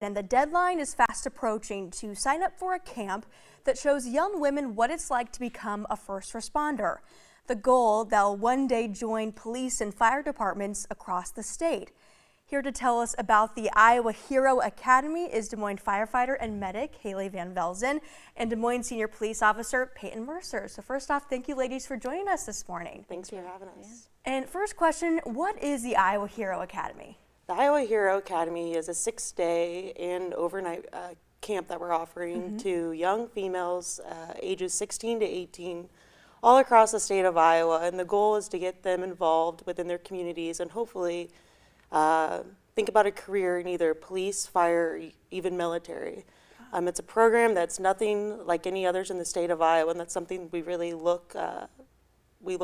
And the deadline is fast approaching to sign up for a camp that shows young women what it's like to become a first responder. The goal, they'll one day join police and fire departments across the state. Here to tell us about the Iowa Hero Academy is Des Moines firefighter and medic Haley Van Velzen and Des Moines Senior Police Officer Peyton Mercer. So first off, thank you ladies for joining us this morning. Thanks for having us. And first question, what is the Iowa Hero Academy? The Iowa Hero Academy is a 6-day and overnight camp that we're offering to young females ages 16 to 18 all across the state of Iowa. And the goal is to get them involved within their communities and hopefully think about a career in either police, fire, even military. It's a program that's nothing like any others in the state of Iowa, and that's something we really look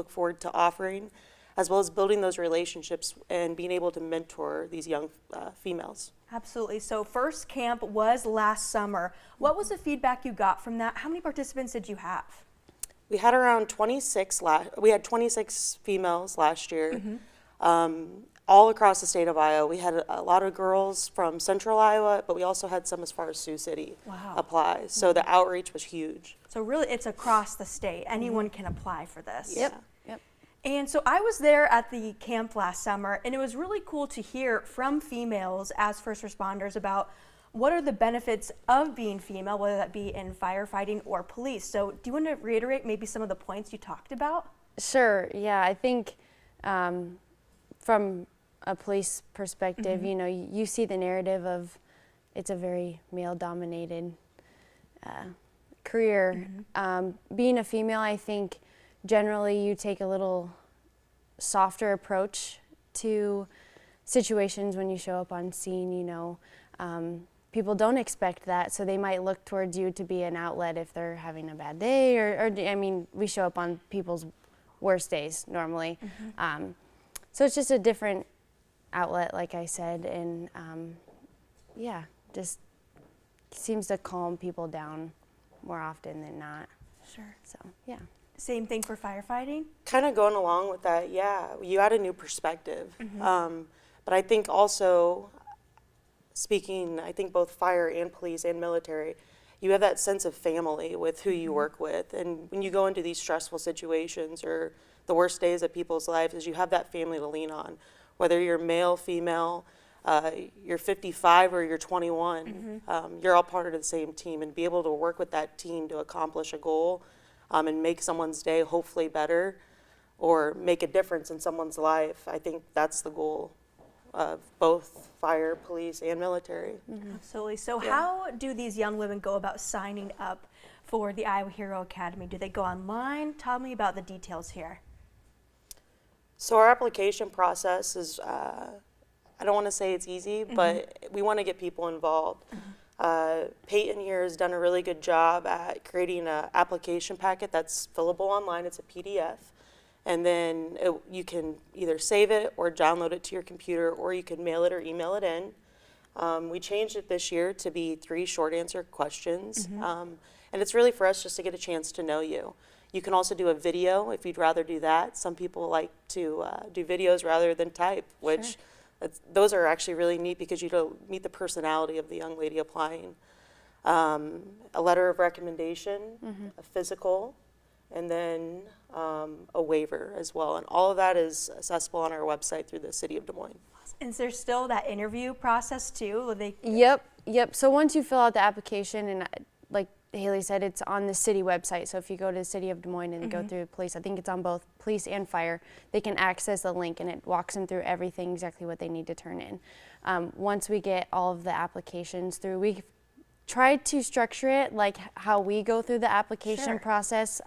forward to offering, as well as building those relationships and being able to mentor these young females. Absolutely. So first camp was last summer. What was the feedback you got from that? How many participants did you have? We had around 26. We had 26 females last year, all across the state of Iowa. We had a lot of girls from central Iowa, but we also had some as far as Sioux City apply. So the outreach was huge. So really, it's across the state. Anyone can apply for this. Yep. And so I was there at the camp last summer, and it was really cool to hear from females as first responders about what are the benefits of being female, whether that be in firefighting or police. So do you want to reiterate maybe some of the points you talked about? Sure, yeah, I think from a police perspective, you know, you see the narrative of it's a very male-dominated career. Being a female, I think generally you take a little softer approach to situations when you show up on scene, you know. People don't expect that, so they might look towards you to be an outlet if they're having a bad day, or I mean, we show up on people's worst days normally. So it's just a different outlet, like I said, and yeah, just seems to calm people down more often than not. Sure. So, yeah. Same thing for firefighting? Kind of going along with that, yeah, you add a new perspective. But I think also, speaking, I think both fire and police and military, you have that sense of family with who you work with. And when you go into these stressful situations or the worst days of people's lives, is you have that family to lean on. Whether you're male, female, you're 55 or you're 21, you're all part of the same team, and be able to work with that team to accomplish a goal and make someone's day hopefully better or make a difference in someone's life. I think that's the goal of both fire, police, and military. Absolutely. So how do these young women go about signing up for the Iowa Hero Academy? Do they go online? Tell me about the details here. So our application process is, I don't want to say it's easy, but we want to get people involved. Peyton here has done a really good job at creating an application packet that's fillable online. It's a PDF. And then you can either save it or download it to your computer, or you can mail it or email it in. We changed it this year to be 3 short answer questions. And it's really for us just to get a chance to know you. You can also do a video if you'd rather do that. Some people like to do videos rather than type, which those are actually really neat because you don't meet the personality of the young lady applying. A letter of recommendation, a physical, and then a waiver as well. And all of that is accessible on our website through the City of Des Moines. Is there still that interview process too? Yep. So once you fill out the application, and like Haley said, it's on the city website. So if you go to the City of Des Moines and go through police, I think it's on both police and fire, they can access the link and it walks them through everything, exactly what they need to turn in. Once we get all of the applications through, we tried to structure it like how we go through the application process.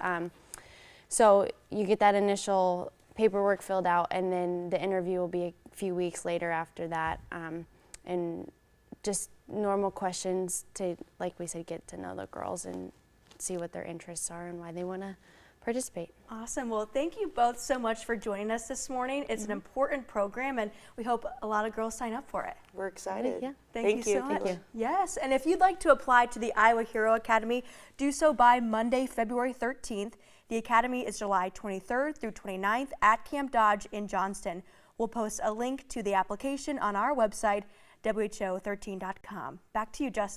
So you get that initial paperwork filled out, and then the interview will be a few weeks later after that. And just normal questions to, like we said, get to know the girls and see what their interests are and why they want to participate. Awesome. Well, thank you both so much for joining us this morning. It's an important program, and we hope a lot of girls sign up for it. We're excited. Yeah. Thank you so much. Yes, and if you'd like to apply to the Iowa Hero Academy, do so by Monday, February 13th. The Academy is July 23rd through 29th at Camp Dodge in Johnston. We'll post a link to the application on our website, WHO13.com. Back to you, Justin.